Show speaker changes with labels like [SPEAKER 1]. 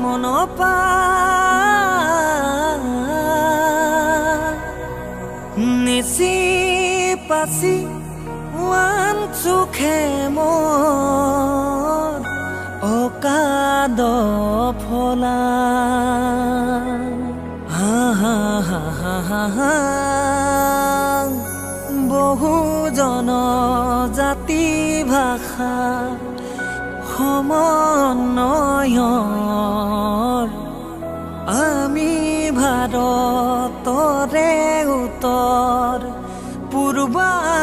[SPEAKER 1] মনপা নিচি পাচি ওৱান চোখে মোৰ অকাদ ফলা হা হা হা হা হা হা বহু জনজাতি ভাষা সমন্বয়ৰ আমি ভাৰতৰে উত্তৰ পূৰ্বাঞ্চলৰ